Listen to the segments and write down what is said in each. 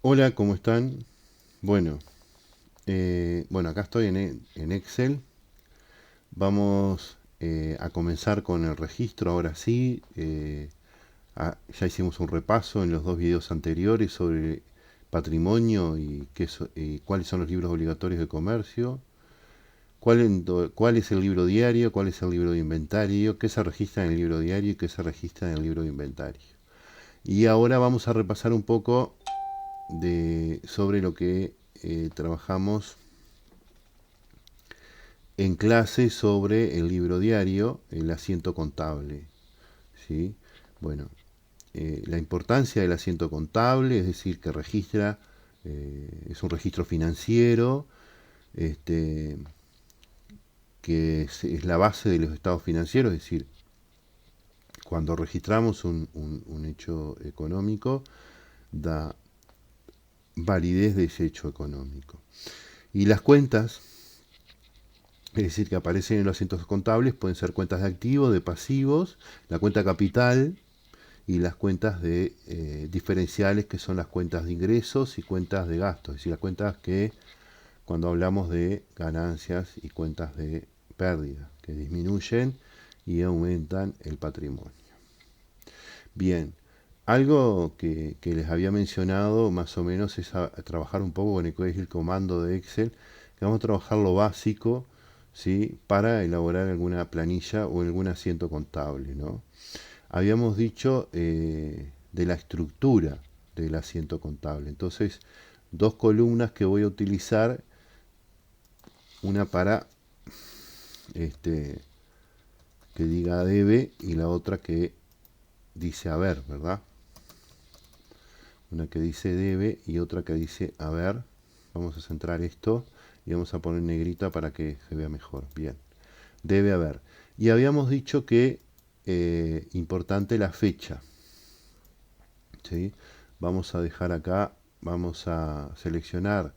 Hola, ¿cómo están? Bueno, acá estoy en Excel. Vamos a comenzar con el registro ahora sí. Ya hicimos un repaso en los dos videos anteriores sobre patrimonio y, y cuáles son los libros obligatorios de comercio, cuál es el libro diario, cuál es el libro de inventario, qué se registra en el libro diario y qué se registra en el libro de inventario. Y ahora vamos a repasar un poco sobre lo que trabajamos en clase sobre el libro diario, el asiento contable. ¿Sí? Bueno, la importancia del asiento contable, es decir, que registra, es un registro financiero, este, que es la base de los estados financieros, es decir, cuando registramos un hecho económico, da validez de ese hecho económico. Y las cuentas, es decir, que aparecen en los asientos contables, pueden ser cuentas de activos, de pasivos, la cuenta capital y las cuentas de diferenciales, que son las cuentas de ingresos y cuentas de gastos, es decir, las cuentas que cuando hablamos de ganancias y cuentas de pérdida, que disminuyen y aumentan el patrimonio. Bien, algo que les había mencionado más o menos es a trabajar un poco con el que es el comando de Excel, que vamos a trabajar lo básico, ¿sí? Para elaborar alguna planilla o algún asiento contable, ¿no? Habíamos dicho de la estructura del asiento contable. Entonces, dos columnas que voy a utilizar, una para este, que diga debe y la otra que dice haber, ¿verdad? Una que dice debe y otra que dice haber. Vamos a centrar esto y vamos a poner negrita para que se vea mejor. Bien, debe haber. Y habíamos dicho que importante la fecha. ¿Sí? Vamos a dejar acá, vamos a seleccionar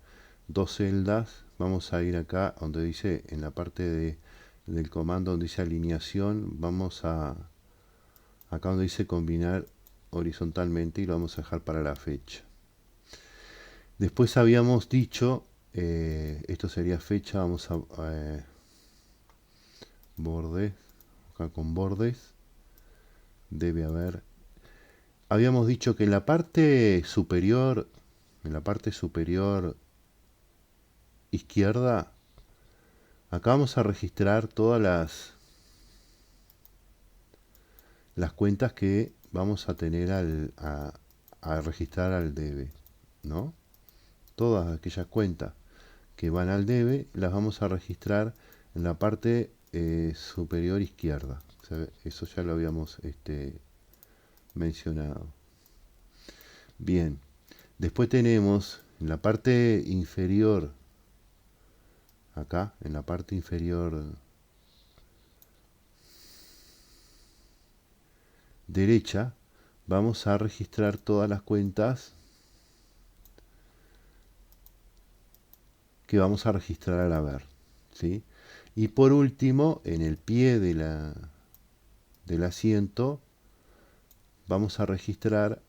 dos celdas, vamos a ir acá donde dice, en la parte del comando donde dice alineación, vamos a, acá donde dice combinar horizontalmente y lo vamos a dejar para la fecha. Después habíamos dicho, esto sería fecha, vamos a bordes, acá con bordes, debe haber. Habíamos dicho que en la parte superior izquierda, acá vamos a registrar todas las cuentas que vamos a tener a registrar al debe, ¿no? Todas aquellas cuentas que van al debe las vamos a registrar en la parte superior izquierda. O sea, eso ya lo habíamos mencionado. Bien, después tenemos en la parte inferior, acá, en la parte inferior derecha, vamos a registrar todas las cuentas que vamos a registrar al haber, ¿sí? Y por último, en el pie del asiento, vamos a registrar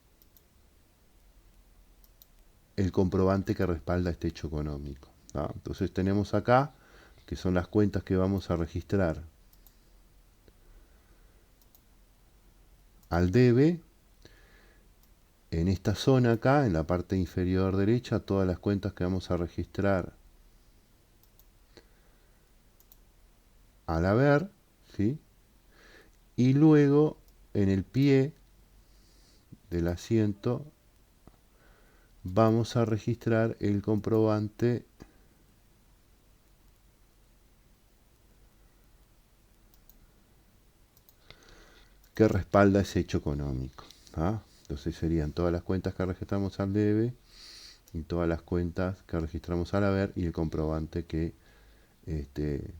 el comprobante que respalda este hecho económico, ¿no? Entonces tenemos acá, que son las cuentas que vamos a registrar al debe, en esta zona acá, en la parte inferior derecha, todas las cuentas que vamos a registrar al haber, ¿sí? Y luego en el pie del asiento vamos a registrar el comprobante que respalda ese hecho económico, ¿ah? Entonces serían todas las cuentas que registramos al debe y todas las cuentas que registramos al haber y el comprobante que este,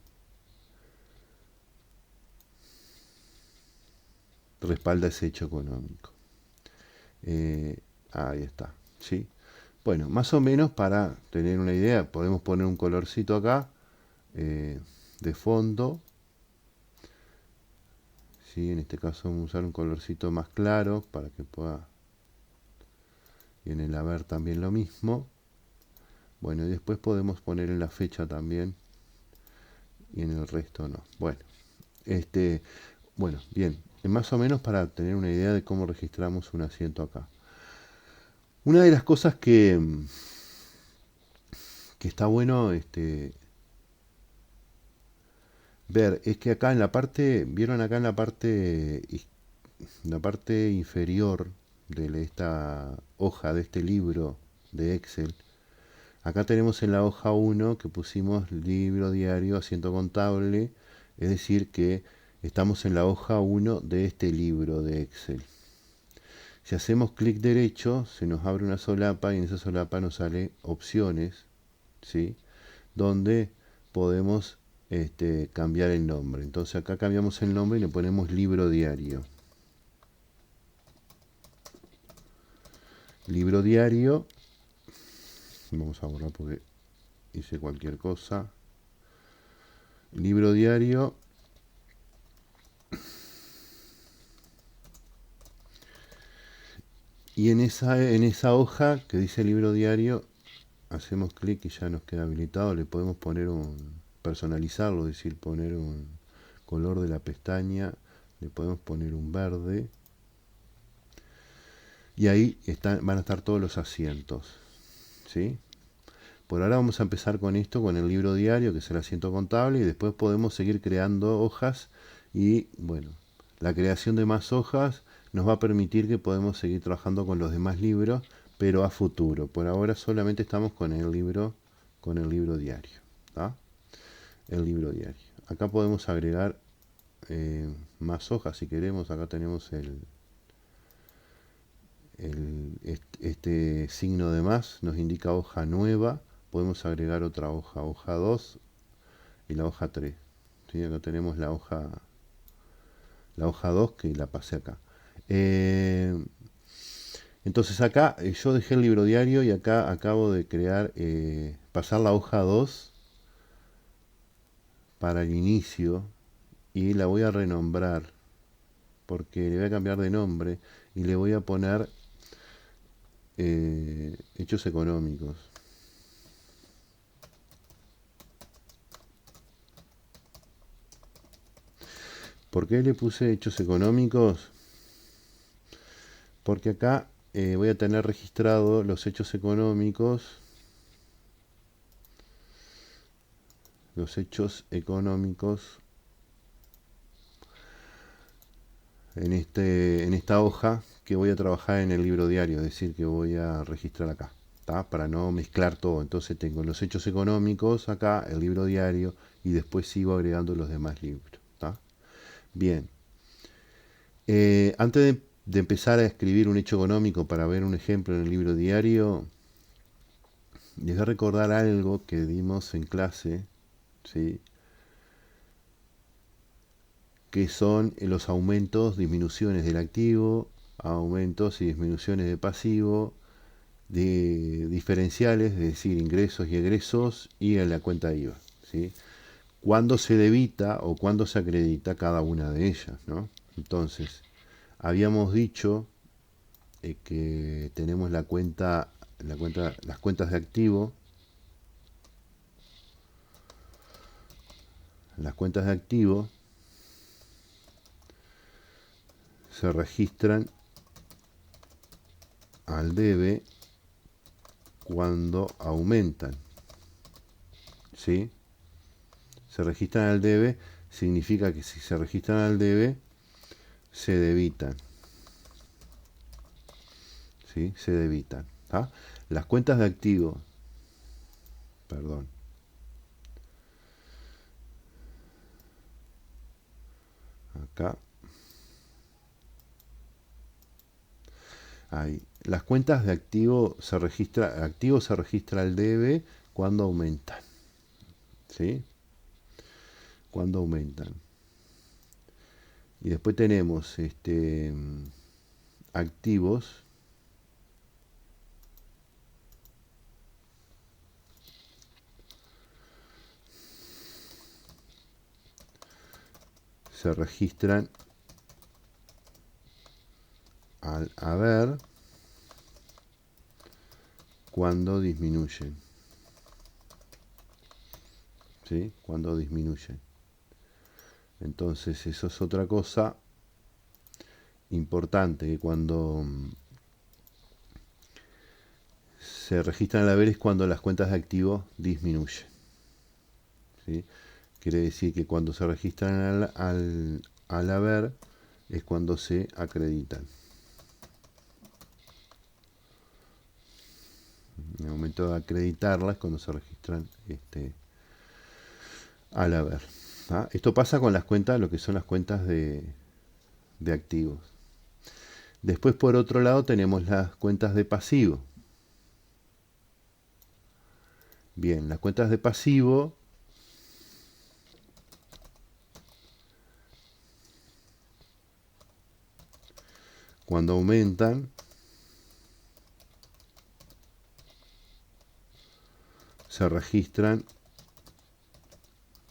respalda ese hecho económico. Eh, Ahí está, ¿sí? Bueno, más o menos para tener una idea, podemos poner un colorcito acá eh, de fondo, ¿sí? En este caso vamos a usar un colorcito más claro para que pueda y en el haber también lo mismo. Bueno, y después podemos poner en la fecha también y en el resto no. Bueno, bueno, bien, más o menos para tener una idea de cómo registramos un asiento acá. Una de las cosas que está bueno ver es que acá en la parte, vieron acá en la parte inferior de esta hoja de este libro de Excel, acá tenemos en la hoja 1 que pusimos libro diario, asiento contable, es decir que estamos en la hoja 1 de este libro de Excel. Si hacemos clic derecho, se nos abre una solapa y en esa solapa nos sale opciones, ¿sí? Donde podemos cambiar el nombre. Entonces acá cambiamos el nombre y le ponemos libro diario. Libro diario. Vamos a borrar porque hice cualquier cosa. Libro diario. Y en esa hoja que dice libro diario, hacemos clic y ya nos queda habilitado. Le podemos poner personalizarlo, es decir, poner un color de la pestaña. Le podemos poner un verde. Y ahí van a estar todos los asientos. ¿Sí? Por ahora vamos a empezar con esto, con el libro diario, que es el asiento contable, y después podemos seguir creando hojas y, bueno, la creación de más hojas nos va a permitir que podemos seguir trabajando con los demás libros, pero a futuro. Por ahora solamente estamos con el libro diario. ¿Tá? El libro diario. Acá podemos agregar más hojas si queremos. Acá tenemos este signo de más, nos indica hoja nueva. Podemos agregar otra hoja, hoja 2 y la hoja 3. ¿Sí? Acá tenemos la hoja 2 que la pasé acá. Entonces acá yo dejé el libro diario y acá acabo de crear, pasar la hoja 2 para el inicio y la voy a renombrar porque le voy a cambiar de nombre y le voy a poner hechos económicos. ¿Por qué le puse hechos económicos? Porque acá voy a tener registrado los hechos económicos. Los hechos económicos en esta hoja que voy a trabajar en el libro diario, es decir, que voy a registrar acá, ¿tá? Para no mezclar todo. Entonces tengo los hechos económicos acá, el libro diario, y después sigo agregando los demás libros, ¿tá? Bien. Antes de empezar a escribir un hecho económico para ver un ejemplo en el libro diario, les voy a recordar algo que dimos en clase, ¿sí? Que son los aumentos, disminuciones del activo, aumentos y disminuciones de pasivo, de diferenciales, es decir, ingresos y egresos, y en la cuenta IVA, ¿sí? Cuándo se debita o cuándo se acredita cada una de ellas, ¿no? Entonces, habíamos dicho que tenemos las cuentas de activo. Las cuentas de activo se registran al debe cuando aumentan, ¿sí? Se registran al debe significa que si se registran al debe se debitan, ¿sí? Se debitan, ¿tá? Las cuentas de activo, perdón, acá, ahí. Las cuentas de activo se registra al debe cuando aumentan, ¿sí? Cuando aumentan. Y después tenemos activos se registran al haber cuando disminuyen. ¿Sí? Cuando disminuyen. Entonces, eso es otra cosa importante, que cuando se registran al haber es cuando las cuentas de activos disminuyen. ¿Sí? Quiere decir que cuando se registran al haber es cuando se acreditan. En el momento de acreditarlas, cuando se registran al haber. ¿Ah? Esto pasa con las cuentas, lo que son las cuentas de activos. Después, por otro lado, tenemos las cuentas de pasivo. Bien, las cuentas de pasivo cuando aumentan se registran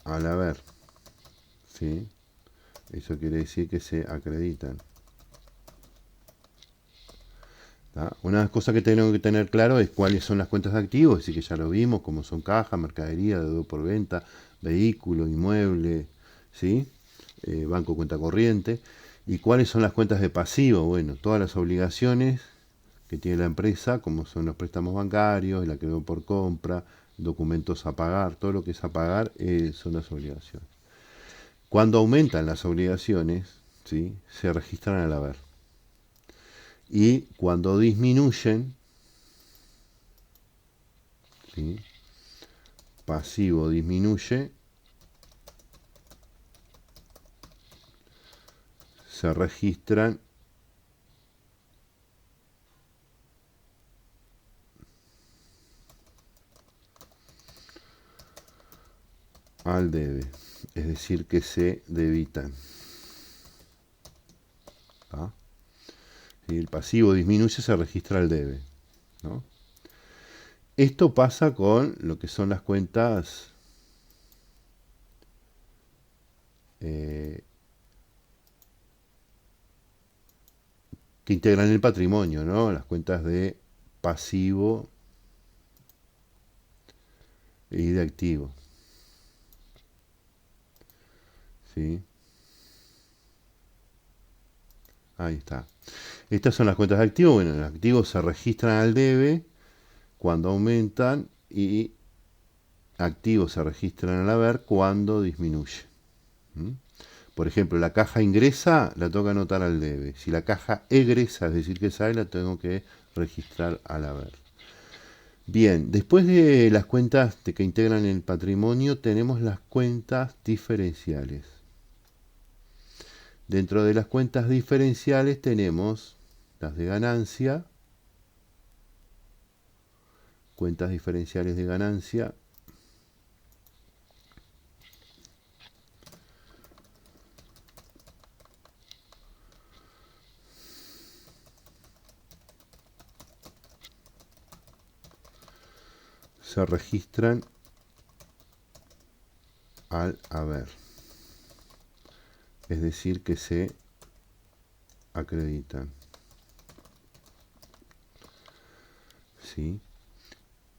al haber. ¿Sí? Eso quiere decir que se acreditan. ¿Tá? Una de las cosas que tenemos que tener claro es cuáles son las cuentas de activos, es decir, que ya lo vimos, como son caja, mercadería, deuda por venta, vehículo, inmueble, ¿sí? Banco, cuenta corriente. ¿Y cuáles son las cuentas de pasivo? Bueno, todas las obligaciones que tiene la empresa, como son los préstamos bancarios, el acreedor por compra, documentos a pagar, todo lo que es a pagar son las obligaciones. Cuando aumentan las obligaciones, ¿sí? Se registran al haber. Y cuando disminuyen, ¿sí? Pasivo disminuye, se registran al debe, es decir, que se debitan. ¿Ah? Si el pasivo disminuye, se registra al debe, ¿no? Esto pasa con lo que son las cuentas que integran el patrimonio, ¿no? Las cuentas de pasivo y de activo. ¿Sí? Ahí está. Estas son las cuentas de activo. Bueno, los activos se registran al debe cuando aumentan y activos se registran al haber cuando disminuye. ¿Mm? Por ejemplo, la caja ingresa, la tengo que anotar al debe. Si la caja egresa, es decir, que sale, la tengo que registrar al haber. Bien, después de las cuentas que integran el patrimonio, tenemos las cuentas diferenciales. Dentro de las cuentas diferenciales tenemos las de ganancia, cuentas diferenciales de ganancia, se registran al haber, es decir, que se acreditan. ¿Sí?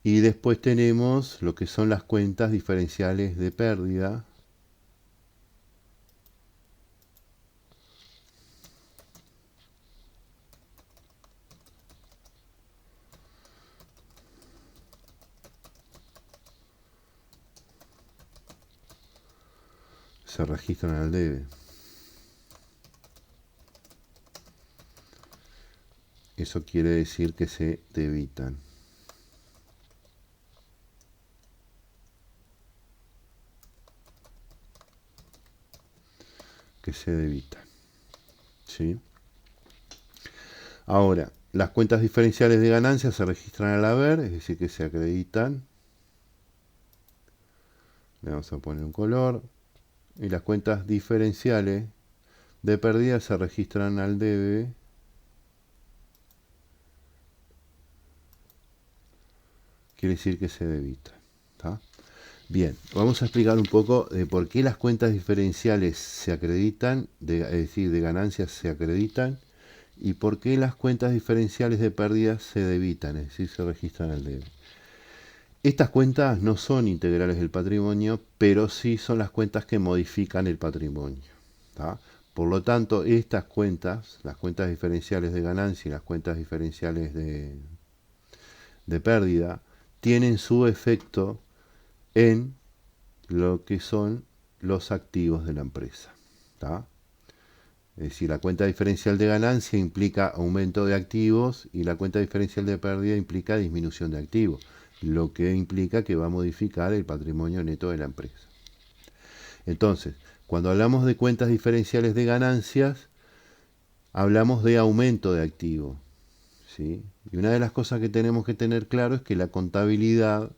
Y después tenemos lo que son las cuentas diferenciales de pérdida, se registran al debe. Eso quiere decir que se debitan. Que se debitan. ¿Sí? Ahora, las cuentas diferenciales de ganancias se registran al haber, es decir, que se acreditan. Le vamos a poner un color. Y las cuentas diferenciales de pérdida se registran al debe. Quiere decir que se debita. ¿Tá? Bien, vamos a explicar un poco de por qué las cuentas diferenciales se acreditan, es decir, de ganancias se acreditan, y por qué las cuentas diferenciales de pérdidas se debitan, es decir, se registran al debe. Estas cuentas no son integrales del patrimonio, pero sí son las cuentas que modifican el patrimonio. ¿Tá? Por lo tanto, estas cuentas, las cuentas diferenciales de ganancia y las cuentas diferenciales de pérdida, tienen su efecto en lo que son los activos de la empresa. ¿Tá? Es decir, la cuenta diferencial de ganancia implica aumento de activos y la cuenta diferencial de pérdida implica disminución de activos, lo que implica que va a modificar el patrimonio neto de la empresa. Entonces, cuando hablamos de cuentas diferenciales de ganancias, hablamos de aumento de activos, ¿sí? Y una de las cosas que tenemos que tener claro es que la contabilidad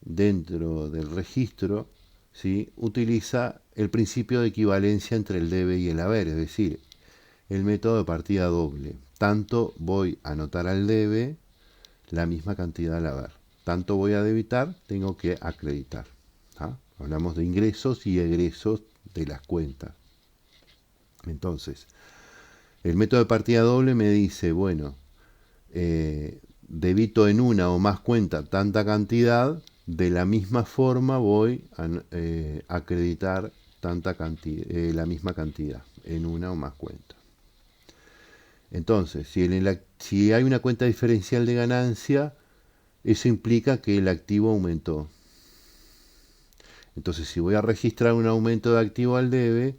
dentro del registro, ¿sí?, utiliza el principio de equivalencia entre el debe y el haber, es decir, el método de partida doble. Tanto voy a anotar al debe la misma cantidad al haber. Tanto voy a debitar, tengo que acreditar. ¿Ah? Hablamos de ingresos y egresos de las cuentas. Entonces, el método de partida doble me dice, bueno, debito en una o más cuentas tanta cantidad, de la misma forma voy a acreditar la misma cantidad en una o más cuentas. Entonces, si hay una cuenta diferencial de ganancia, eso implica que el activo aumentó. Entonces, si voy a registrar un aumento de activo al debe,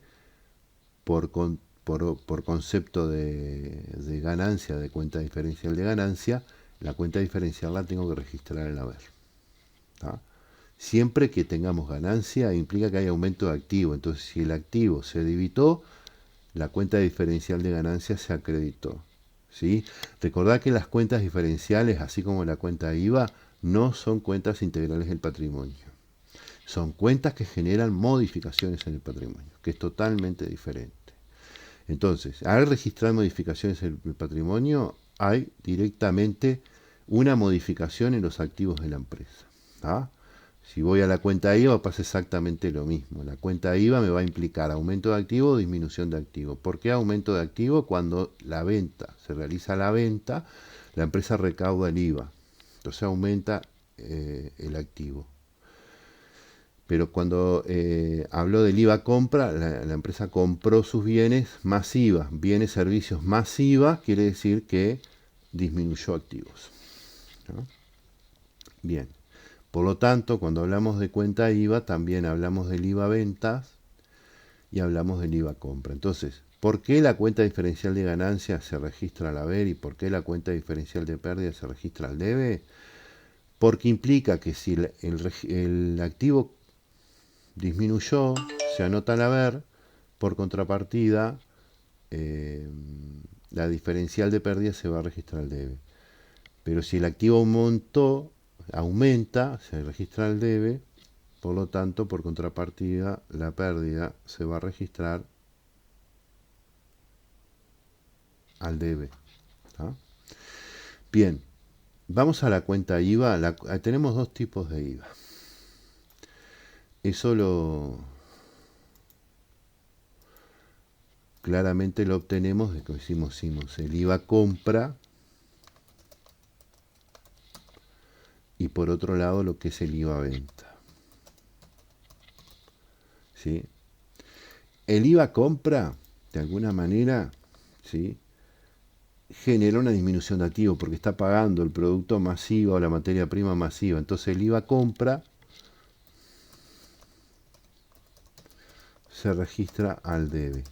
por concepto de ganancia, de cuenta diferencial de ganancia, la cuenta diferencial la tengo que registrar al haber. ¿Tá? Siempre que tengamos ganancia, implica que hay aumento de activo. Entonces, si el activo se debitó, la cuenta diferencial de ganancia se acreditó. ¿Sí? Recordad que las cuentas diferenciales, así como la cuenta IVA, no son cuentas integrales del patrimonio. Son cuentas que generan modificaciones en el patrimonio, que es totalmente diferente. Entonces, al registrar modificaciones en el patrimonio, hay directamente una modificación en los activos de la empresa. ¿Tá? Si voy a la cuenta IVA pasa exactamente lo mismo. La cuenta IVA me va a implicar aumento de activo o disminución de activo. ¿Por qué aumento de activo? Cuando la venta, se realiza la venta, la empresa recauda el IVA. Entonces aumenta el activo. Pero cuando habló del IVA compra, la empresa compró sus bienes más IVA. Bienes, servicios más IVA quiere decir que disminuyó activos. ¿No? Bien. Por lo tanto, cuando hablamos de cuenta IVA, también hablamos del IVA ventas y hablamos del IVA compra. Entonces, ¿por qué la cuenta diferencial de ganancias se registra al haber y por qué la cuenta diferencial de pérdida se registra al debe? Porque implica que si el activo disminuyó, se anota al haber, por contrapartida, la diferencial de pérdida se va a registrar al debe. Pero si el activo aumenta, se registra al debe, por lo tanto, por contrapartida, la pérdida se va a registrar al debe. ¿Tá? Bien, vamos a la cuenta IVA. Tenemos dos tipos de IVA. Eso claramente lo obtenemos de que hicimos el IVA compra y por otro lado lo que es el IVA venta. ¿Sí? El IVA compra, de alguna manera, ¿sí?, genera una disminución de activo porque está pagando el producto masivo o la materia prima masiva. Entonces el IVA compra se registra al debe.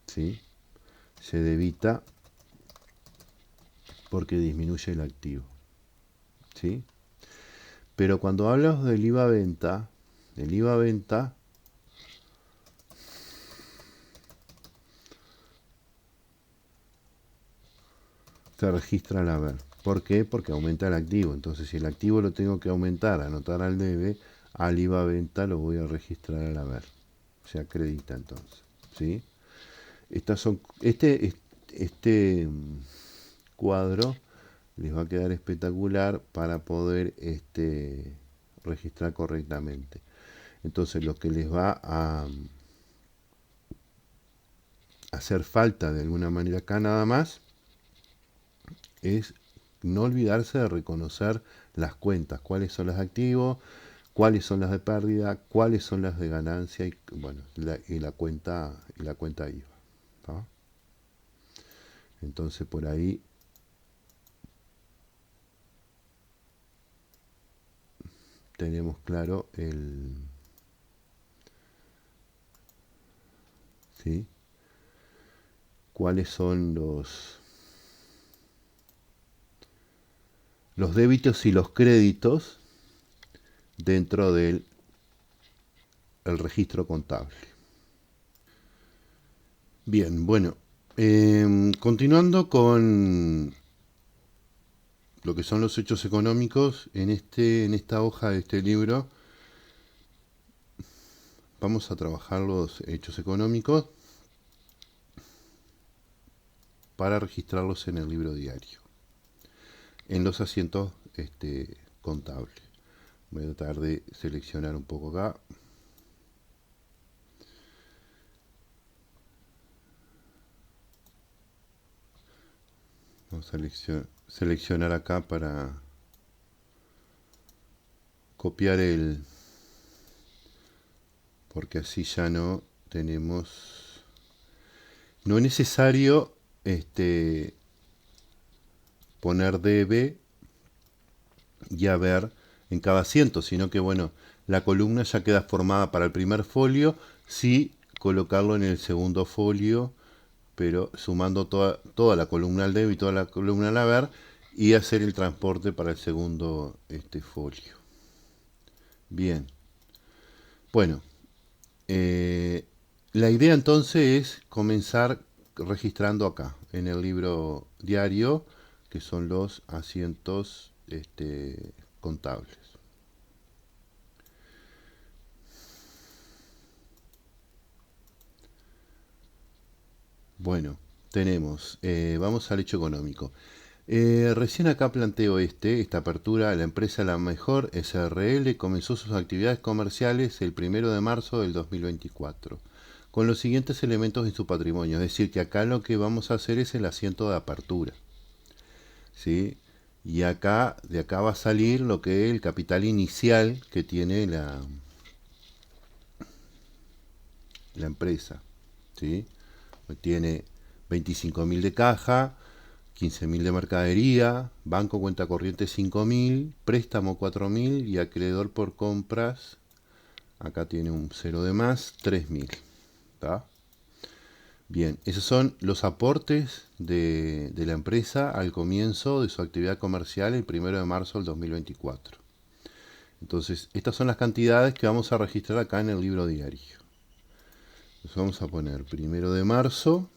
¿Sí? Se debita porque disminuye el activo. ¿Sí? Pero cuando hablamos del IVA venta, se registra al haber. ¿Por qué? Porque aumenta el activo. Entonces, si el activo lo tengo que aumentar, anotar al debe, al IVA venta lo voy a registrar al haber. Se acredita entonces. ¿Sí? Este cuadro les va a quedar espectacular para poder registrar correctamente. Entonces, lo que les va a hacer falta de alguna manera acá nada más es no olvidarse de reconocer las cuentas, cuáles son las de activos, cuáles son las de pérdida, cuáles son las de ganancia y bueno, la cuenta IVA. ¿Tá? Entonces por ahí tenemos claro ¿sí? Cuáles son los débitos y los créditos dentro del registro contable. Bien, bueno, continuando con lo que son los hechos económicos, en esta hoja de este libro vamos a trabajar los hechos económicos para registrarlos en el libro diario, en los asientos contables. Voy a tratar de seleccionar un poco acá. Vamos a seleccionar acá para copiar porque así ya no tenemos, no es necesario poner debe y haber en cada asiento, sino que bueno, la columna ya queda formada para el primer folio, sí colocarlo en el segundo folio, pero sumando toda la columna al debe y toda la columna al haber, y hacer el transporte para el segundo folio. Bien. Bueno, la idea entonces es comenzar registrando acá, en el libro diario, que son los asientos contables. Bueno, tenemos, vamos al hecho económico. Recién acá planteo esta apertura. La empresa La Mejor SRL comenzó sus actividades comerciales el 1 de marzo del 2024, con los siguientes elementos en su patrimonio. Es decir, que acá lo que vamos a hacer es el asiento de apertura, ¿sí? Y acá, de acá va a salir lo que es el capital inicial que tiene la empresa, ¿sí? Tiene 25.000 de caja, 15.000 de mercadería, banco cuenta corriente 5.000, préstamo 4.000 y acreedor por compras, acá tiene un 0 de más, 3.000. ¿Tá? Bien, esos son los aportes de la empresa al comienzo de su actividad comercial el 1 de marzo del 2024. Entonces, estas son las cantidades que vamos a registrar acá en el libro diario. Entonces vamos a poner 1 de marzo.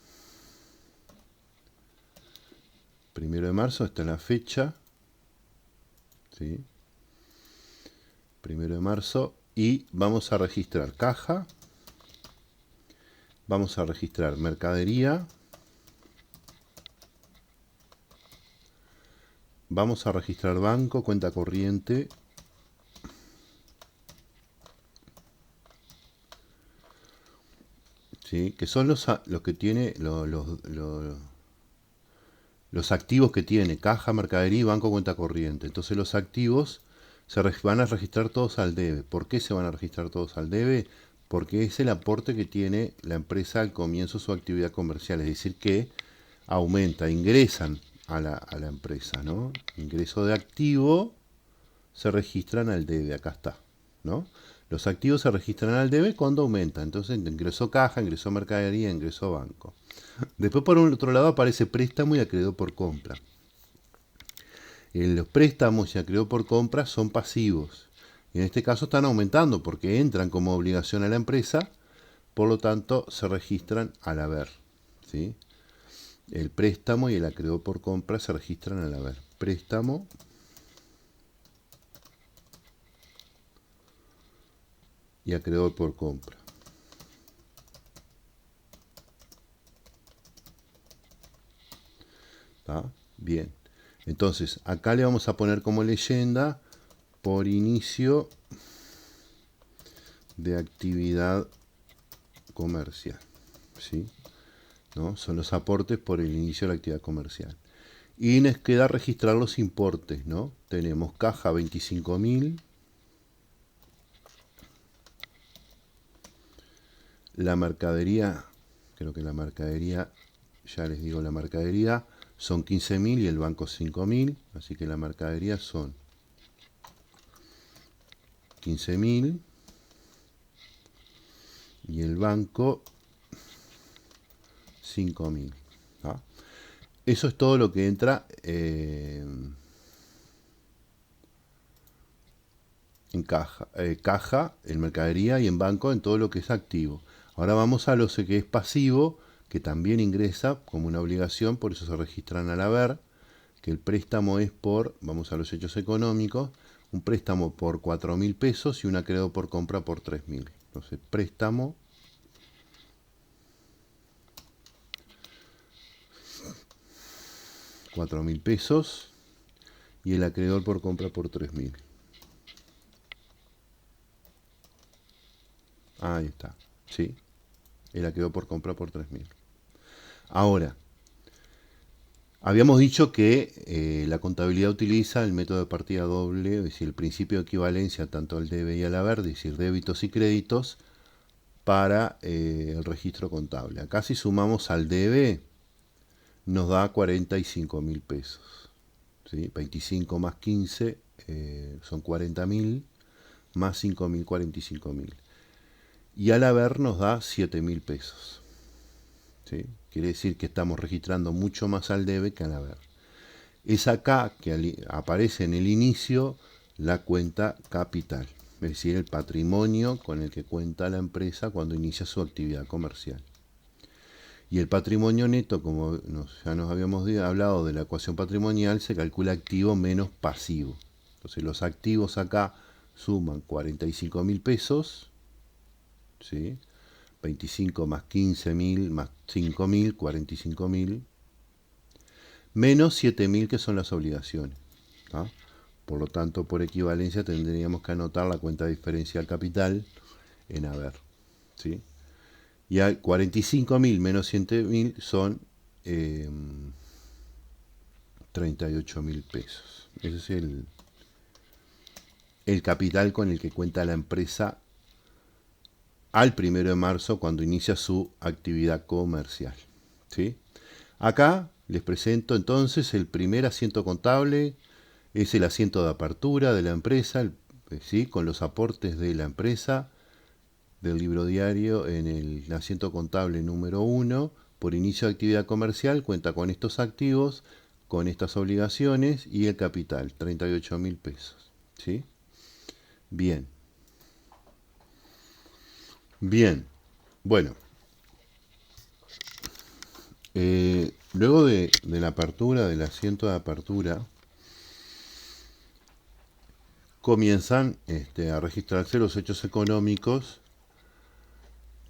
1 de marzo, esta es la fecha. ¿Sí? 1 de marzo. Y vamos a registrar caja. Vamos a registrar mercadería. Vamos a registrar banco, cuenta corriente. ¿Sí? Que son los que tiene los activos que tiene caja, mercadería y banco, cuenta corriente. Entonces los activos se van a registrar todos al debe. ¿Por qué se van a registrar todos al debe? Porque es el aporte que tiene la empresa al comienzo de su actividad comercial. Es decir, que aumenta, ingresan a la empresa, ¿no? Ingreso de activo se registran al debe, acá está, ¿no? Los activos se registran al debe cuando aumenta. Entonces ingresó caja, ingresó mercadería, ingresó banco. Después por otro lado aparece préstamo y acreedor por compra. Los préstamos y acreedor por compra son pasivos. Y en este caso están aumentando porque entran como obligación a la empresa, por lo tanto se registran al haber. ¿Sí? El préstamo y el acreedor por compra se registran al haber. Préstamo y acreedor por compra. ¿Tá? Bien. Entonces, acá le vamos a poner como leyenda por inicio de actividad comercial. ¿Sí? ¿No? Son los aportes por el inicio de la actividad comercial. Y nos queda registrar los importes, ¿no? Tenemos caja 25.000, la mercadería, creo que la mercadería, ya les digo, la mercadería son 15.000 y el banco 5.000, así que la mercadería son 15.000 y el banco 5.000. ¿Ah? Eso es todo lo que entra en caja, en mercadería y en banco, en todo lo que es activo. Ahora vamos a lo que es pasivo, que también ingresa como una obligación, por eso se registran al haber, que el préstamo es por, vamos a los hechos económicos, un préstamo por 4.000 pesos y un acreedor por compra por 3.000. Entonces, préstamo 4.000 pesos y el acreedor por compra por 3.000. Ahí está, ¿sí? El acreedor por compra por 3.000. Ahora, habíamos dicho que la contabilidad utiliza el método de partida doble, es decir, el principio de equivalencia tanto al debe y al haber, es decir, débitos y créditos, para el registro contable. Acá si sumamos al debe, nos da 45.000 pesos. ¿Sí? 25 más 15 son 40.000, más 5.000, 45.000. Y al haber nos da 7.000 pesos. ¿Sí? Quiere decir que estamos registrando mucho más al debe que al haber. Es acá que aparece en el inicio la cuenta capital, es decir, el patrimonio con el que cuenta la empresa cuando inicia su actividad comercial. Y el patrimonio neto, como ya nos habíamos hablado de la ecuación patrimonial, se calcula activo menos pasivo. Entonces los activos acá suman 45.000 pesos, ¿sí? 25 más 15.000 más 5.000, 45.000, menos 7.000 que son las obligaciones. ¿Tá? Por lo tanto, por equivalencia tendríamos que anotar la cuenta diferencial capital en haber. ¿Sí? Y a 45.000 menos 7.000 son 38.000 pesos. Ese es el capital con el que cuenta la empresa al 1 de marzo cuando inicia su actividad comercial. ¿Sí? Acá les presento entonces el primer asiento contable, es el asiento de apertura de la empresa, ¿sí? Con los aportes de la empresa del libro diario en el asiento contable número 1, por inicio de actividad comercial, cuenta con estos activos, con estas obligaciones y el capital, 38.000 pesos. ¿Sí? Bien. Bien. Bueno. Luego de la apertura, del asiento de apertura, comienzan a registrarse los hechos económicos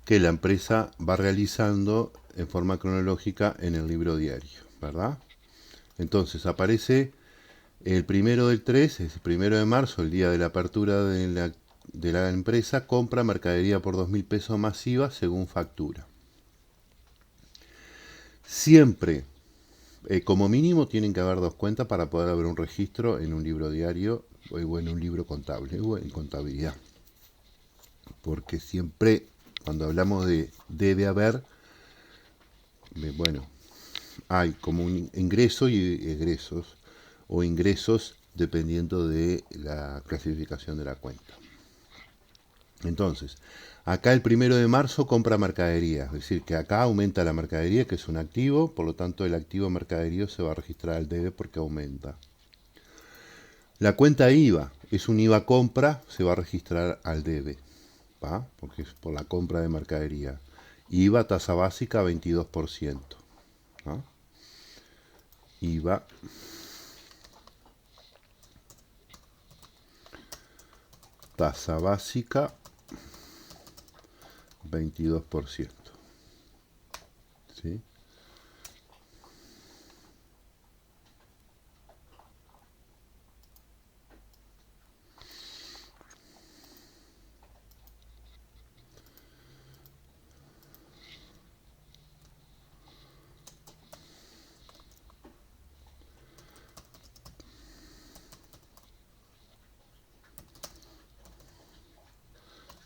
que la empresa va realizando en forma cronológica en el libro diario, ¿verdad? Entonces aparece el 1 del 3, es el 1 de marzo, el día de la apertura de la empresa, compra mercadería por 2.000 pesos masiva según factura. Siempre, como mínimo, tienen que haber dos cuentas para poder haber un registro en un libro diario o en un libro contable o en contabilidad. Porque siempre, cuando hablamos de debe haber, bueno, hay como un ingreso y egresos, o ingresos dependiendo de la clasificación de la cuenta. Entonces, acá el 1 de marzo compra mercadería, es decir, que acá aumenta la mercadería, que es un activo, por lo tanto el activo mercadería se va a registrar al debe porque aumenta. La cuenta IVA es un IVA compra, se va a registrar al debe, ¿va? Porque es por la compra de mercadería. IVA tasa básica 22%. ¿Va? IVA tasa básica 22%. ¿Sí?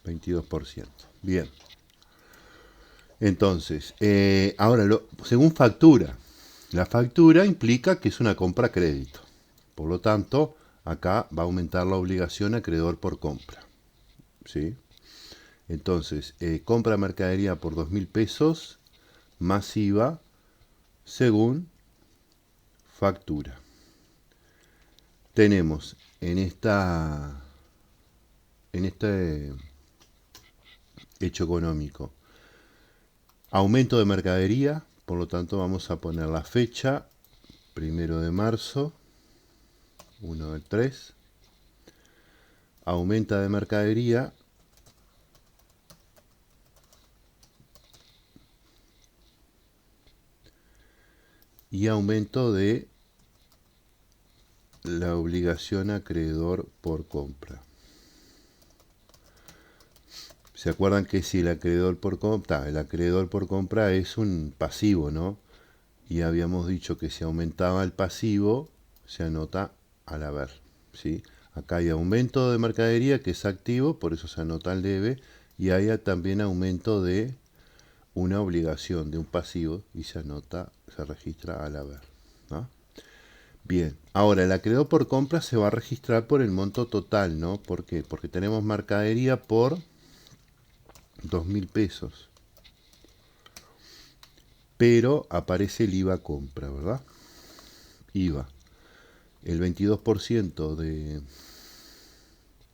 22%. Bien. Entonces, ahora, según factura. La factura implica que es una compra a crédito. Por lo tanto, acá va a aumentar la obligación acreedor por compra. ¿Sí? Entonces, compra mercadería por 2.000 pesos más IVA según factura. Tenemos en este hecho económico aumento de mercadería, por lo tanto vamos a poner la fecha 1 de marzo, 1 del 3. Aumenta de mercadería y aumento de la obligación acreedor por compra. ¿Se acuerdan que si el acreedor por compra es un pasivo, ¿no? Y habíamos dicho que si aumentaba el pasivo, se anota al haber, ¿sí? Acá hay aumento de mercadería que es activo, por eso se anota al debe, y hay también aumento de una obligación, de un pasivo, y se anota, se registra al haber, ¿no? Bien, ahora el acreedor por compra se va a registrar por el monto total, ¿no? ¿Por qué? Porque tenemos mercadería por 2.000 pesos. Pero aparece el IVA compra, ¿verdad? IVA. El 22% de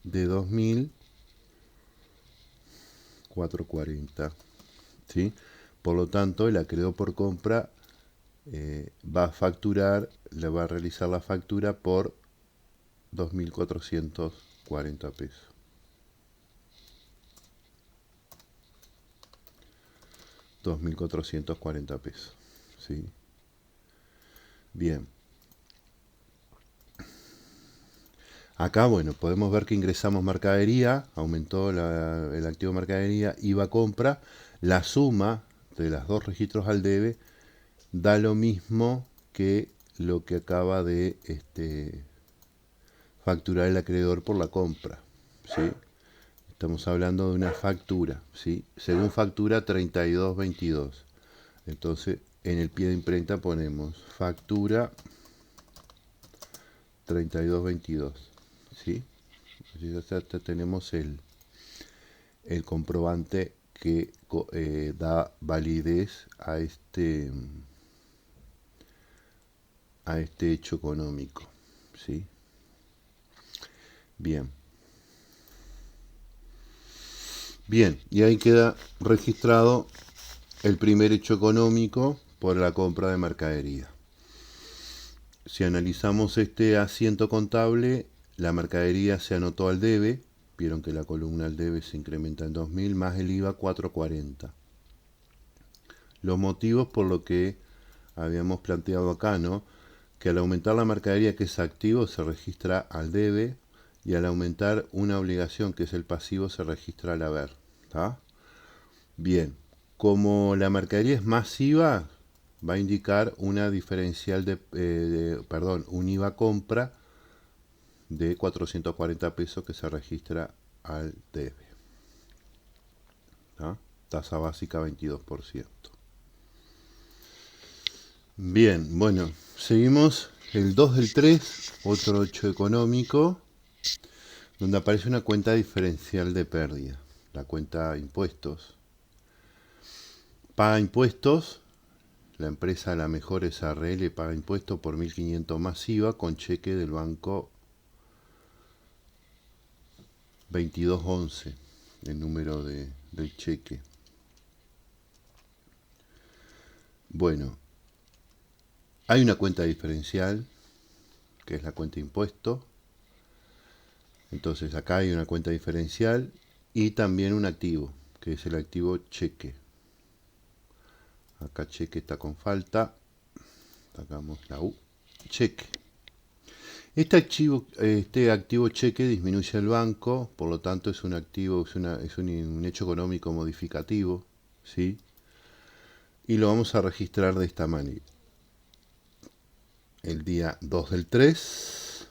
2.000, 440. ¿Sí? Por lo tanto, el acreedor por compra va a facturar, le va a realizar la factura por 2.440 pesos. 2.440 pesos. ¿Sí? Bien. Acá, bueno, podemos ver que ingresamos mercadería, aumentó el activo mercadería, IVA compra, la suma de los dos registros al debe da lo mismo que lo que acaba de facturar el acreedor por la compra, ¿sí? Estamos hablando de una factura, ¿sí? Según factura 3222. Entonces, en el pie de imprenta ponemos factura 3222, ¿sí? Ya tenemos el comprobante que da validez a este hecho económico, ¿sí? Bien. Bien, y ahí queda registrado el primer hecho económico por la compra de mercadería. Si analizamos este asiento contable, la mercadería se anotó al debe, vieron que la columna al debe se incrementa en 2.000 más el IVA 440. Los motivos por lo que habíamos planteado acá, ¿no? Que al aumentar la mercadería que es activo se registra al debe y al aumentar una obligación que es el pasivo se registra al haber. ¿Tá? Bien, como la mercadería es masiva, va a indicar una diferencial un IVA compra de 440 pesos que se registra al debe. ¿Tá? Tasa básica 22%. Bien, bueno, seguimos el 2 del 3, otro hecho económico, donde aparece una cuenta diferencial de pérdida, la cuenta impuestos. Paga impuestos, la empresa La Mejor SRL paga impuestos por 1.500 más IVA con cheque del banco 2211, el número del cheque. Bueno, hay una cuenta diferencial, que es la cuenta impuesto. Entonces acá hay una cuenta diferencial y también un activo, que es el activo cheque. Acá cheque está con falta. Sacamos la U. Cheque. Este activo cheque disminuye el banco, por lo tanto es un activo, es un hecho económico modificativo, ¿sí? Y lo vamos a registrar de esta manera. El día 2 del 3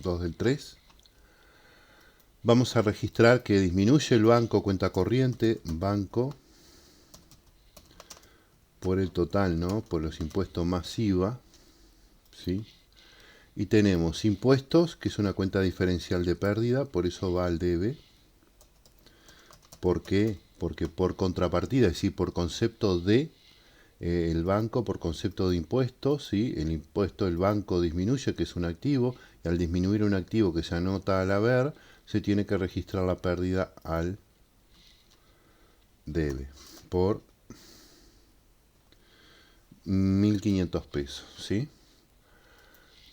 2 del 3. Vamos a registrar que disminuye el banco cuenta corriente, banco, por el total, ¿no? Por los impuestos más IVA, ¿sí? Y tenemos impuestos, que es una cuenta diferencial de pérdida, por eso va al debe. ¿Por qué? Porque por contrapartida, es decir, por concepto de el banco, por concepto de impuestos, ¿sí? El impuesto del banco disminuye, que es un activo, y al disminuir un activo que se anota al haber, se tiene que registrar la pérdida al debe, por 1.500 pesos, ¿sí?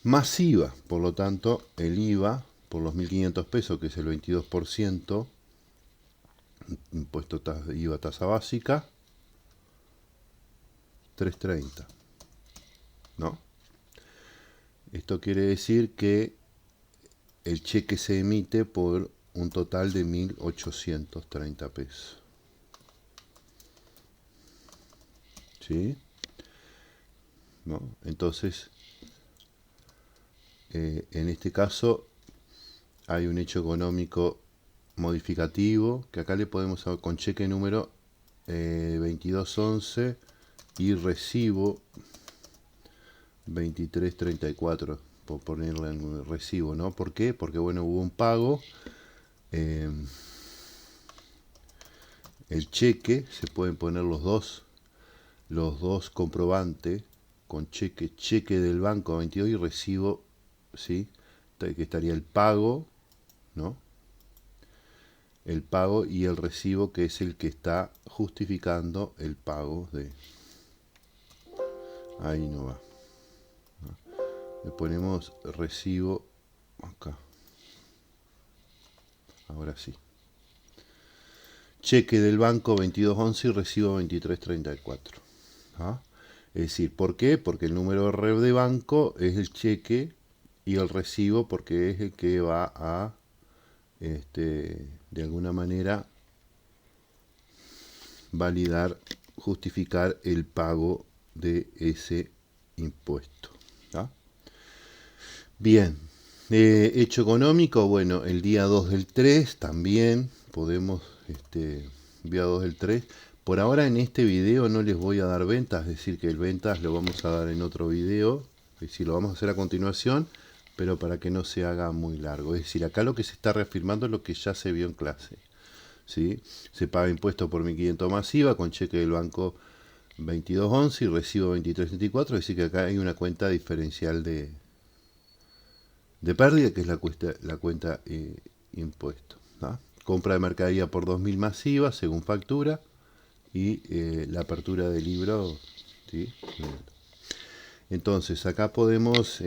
Más IVA, por lo tanto, el IVA por los 1.500 pesos, que es el 22%, impuesto IVA tasa básica, 330, ¿no? Esto quiere decir que el cheque se emite por un total de 1.830 pesos. ¿Sí? ¿No? Entonces, en este caso hay un hecho económico modificativo, que acá le podemos con cheque número 2211 y recibo 2334, por ponerle en recibo, ¿no? ¿Por qué? Porque, bueno, hubo un pago. El cheque, se pueden poner los dos comprobantes con cheque del banco 22 y recibo, ¿sí? Que estaría el pago, ¿no? El pago y el recibo, que es el que está justificando el pago de... Ahí no va. Le ponemos recibo acá. Ahora sí. Cheque del banco 2211 y recibo 2334. ¿Ah? Es decir, ¿por qué? Porque el número REV de banco es el cheque y el recibo porque es el que va a, de alguna manera, validar, justificar el pago de ese impuesto. ¿Ah? Bien, hecho económico, bueno, el día 2 del 3 también podemos, día 2 del 3. Por ahora en este video no les voy a dar ventas, es decir, que el ventas lo vamos a dar en otro video, es decir, lo vamos a hacer a continuación, pero para que no se haga muy largo. Es decir, acá lo que se está reafirmando es lo que ya se vio en clase. ¿Sí? Se paga impuesto por 1.500 más IVA con cheque del banco 2211 y recibo 2334, es decir, que acá hay una cuenta diferencial de pérdida, que es la cuenta impuesto. ¿No? Compra de mercadería por 2.000 más IVA según factura y la apertura del libro. ¿Sí? Entonces acá podemos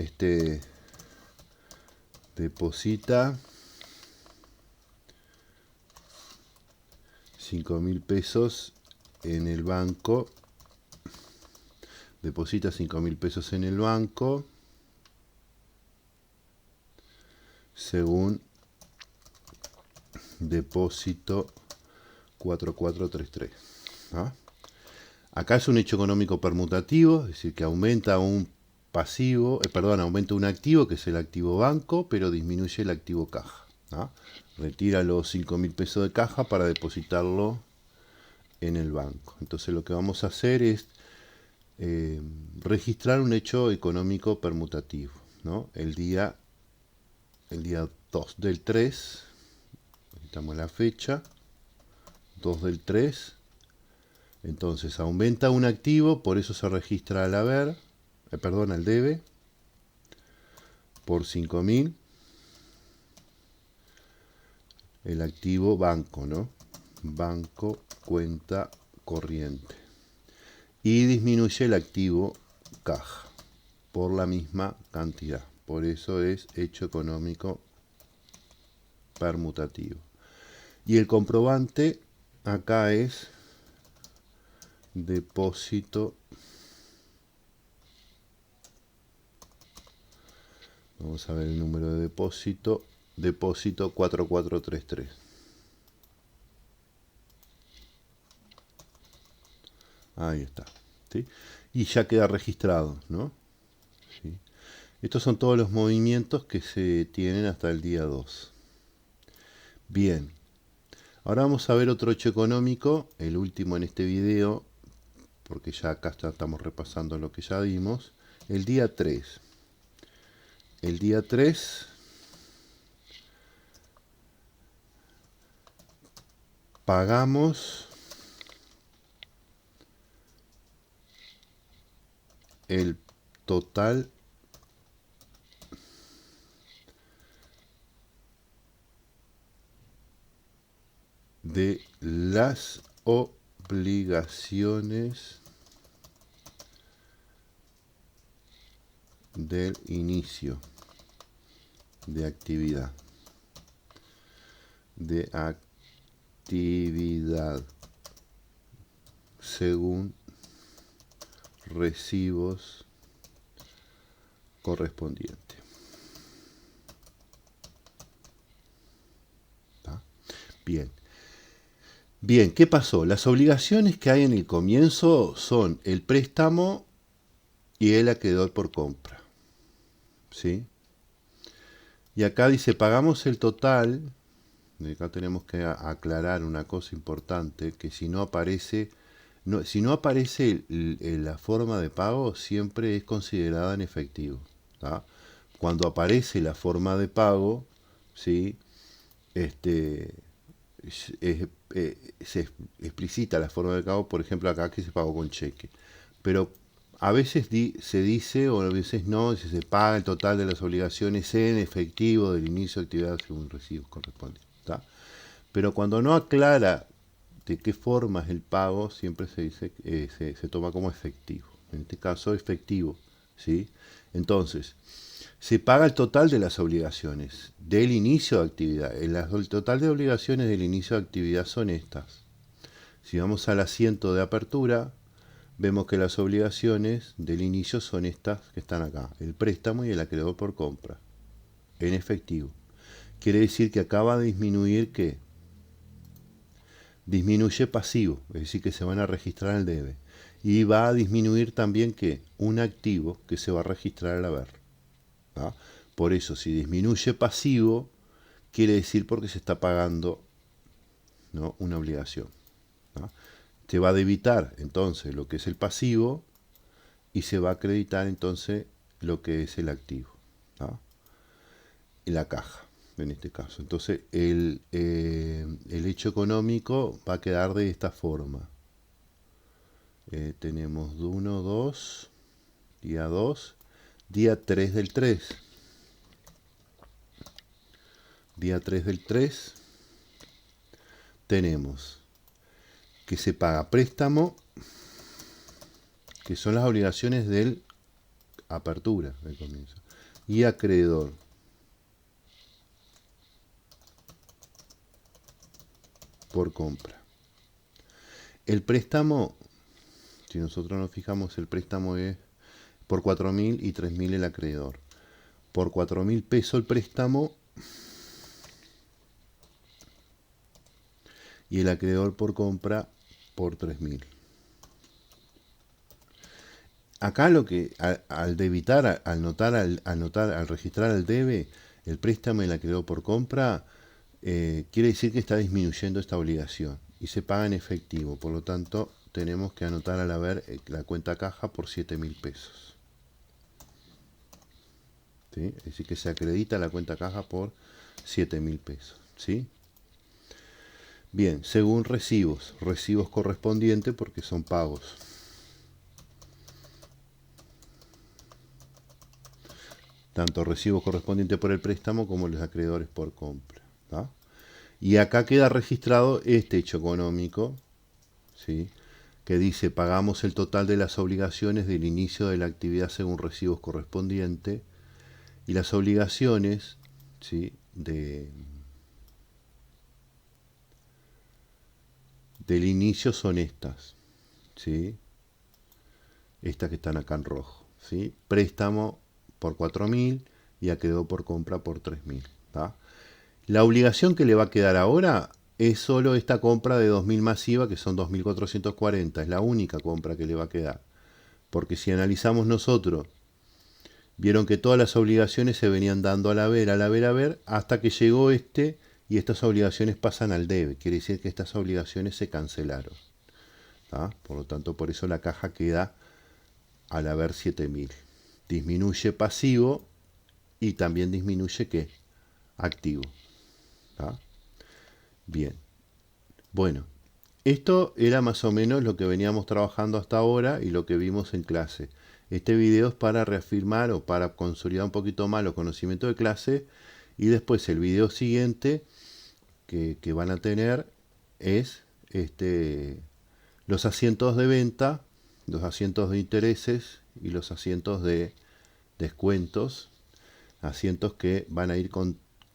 deposita 5.000 pesos en el banco, deposita 5.000 pesos en el banco según depósito 4433. ¿Ah? Acá es un hecho económico permutativo, es decir, que aumenta un pasivo, aumenta un activo, que es el activo banco, pero disminuye el activo caja. ¿Ah? Retira los 5.000 pesos de caja para depositarlo en el banco. Entonces lo que vamos a hacer es registrar un hecho económico permutativo, ¿no? El día 2 del 3, necesitamos la fecha, 2 del 3, entonces aumenta un activo, por eso se registra al haber, al debe, por 5.000, el activo banco, ¿no? Banco, cuenta corriente. Y disminuye el activo caja por la misma cantidad. Por eso es hecho económico permutativo. Y el comprobante acá es depósito. Vamos a ver el número de depósito. Depósito 4433. Ahí está. ¿Sí? Y ya queda registrado, ¿no? ¿Sí? Estos son todos los movimientos que se tienen hasta el día 2. Bien, ahora vamos a ver otro hecho económico, el último en este video, porque ya acá ya estamos repasando lo que ya vimos. El día 3. El día 3 pagamos el total de las obligaciones del inicio de actividad. Según recibos correspondientes. ¿Tá? Bien. Bien, ¿qué pasó? Las obligaciones que hay en el comienzo son el préstamo y el acreedor por compra. ¿Sí? Y acá dice, pagamos el total. Y acá tenemos que aclarar una cosa importante, que si no aparece, si no aparece la forma de pago, siempre es considerada en efectivo. ¿Tá? Cuando aparece la forma de pago, ¿sí? Se explicita la forma de pago, por ejemplo acá que se pagó con cheque. Pero a veces se dice, o a veces no, si se paga el total de las obligaciones en efectivo del inicio de actividad según recibos corresponde. ¿Tá? Pero cuando no aclara de qué forma es el pago, siempre se dice se toma como efectivo. En este caso, efectivo. ¿Sí? Entonces, se paga el total de las obligaciones del inicio de actividad. El total de obligaciones del inicio de actividad son estas. Si vamos al asiento de apertura, vemos que las obligaciones del inicio son estas que están acá. El préstamo y el acreedor por compra. En efectivo. Quiere decir que acá va a disminuir ¿qué? Disminuye pasivo, es decir, que se van a registrar al debe. Y va a disminuir también ¿qué? Un activo que se va a registrar al haber. ¿Ah? Por eso, si disminuye pasivo, quiere decir porque se está pagando, ¿no? Una obligación. ¿Ah? Se va a debitar entonces lo que es el pasivo y se va a acreditar entonces lo que es el activo. ¿Ah? Y la caja, en este caso. Entonces, el hecho económico va a quedar de esta forma. Tenemos 1, 2, día 2, día 3 del 3. Día 3 del 3 tenemos que se paga préstamo, que son las obligaciones del apertura, del comienzo, y acreedor. Por compra. El préstamo, si nosotros nos fijamos, el préstamo es por 4.000 y 3.000 el acreedor. Por 4.000 pesos el préstamo y el acreedor por compra por 3.000. Acá lo que al debitar, al registrar al debe, el préstamo y el acreedor por compra, quiere decir que está disminuyendo esta obligación y se paga en efectivo. Por lo tanto, tenemos que anotar al haber la cuenta caja por 7.000 pesos. ¿Sí? Es decir, que se acredita la cuenta caja por 7.000 pesos. ¿Sí? Bien, según recibos correspondientes porque son pagos. Tanto recibos correspondientes por el préstamo como los acreedores por compra. ¿Tá? Y acá queda registrado este hecho económico, ¿sí? Que dice, pagamos el total de las obligaciones del inicio de la actividad según recibos correspondientes, y las obligaciones, ¿sí? del inicio son estas, ¿sí? Estas que están acá en rojo, ¿sí? Préstamo por 4.000 y acreedor por compra por 3.000. ¿Tá? La obligación que le va a quedar ahora es solo esta compra de 2.000 masiva, que son 2.440. Es la única compra que le va a quedar. Porque si analizamos nosotros Vieron que todas las obligaciones se venían dando al haber, hasta que llegó este y estas obligaciones pasan al debe. Quiere decir que estas obligaciones se cancelaron. ¿Tá? Por lo tanto, por eso la caja queda al haber 7.000. Disminuye pasivo y también disminuye ¿qué? Activo. ¿Tá? Bien. Bueno, esto era más o menos lo que veníamos trabajando hasta ahora y lo que vimos en clase. Este video es para reafirmar o para consolidar un poquito más los conocimientos de clase, y después el video siguiente que van a tener es los asientos de venta, los asientos de intereses y los asientos de descuentos, asientos que van a ir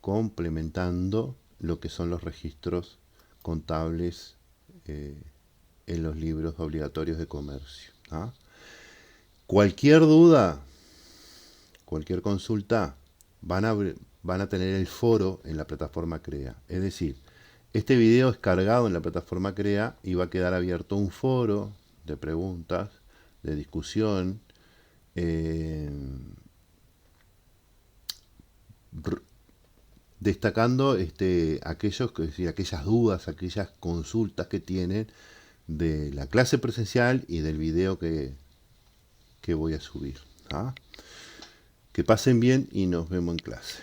complementando lo que son los registros contables en los libros obligatorios de comercio. ¿Ah? Cualquier duda, cualquier consulta, van a tener el foro en la plataforma CREA. Es decir, este video es cargado en la plataforma CREA y va a quedar abierto un foro de preguntas, de discusión, destacando aquellas dudas, aquellas consultas que tienen de la clase presencial y del video que voy a subir. ¿Ah? Que pasen bien y nos vemos en clase.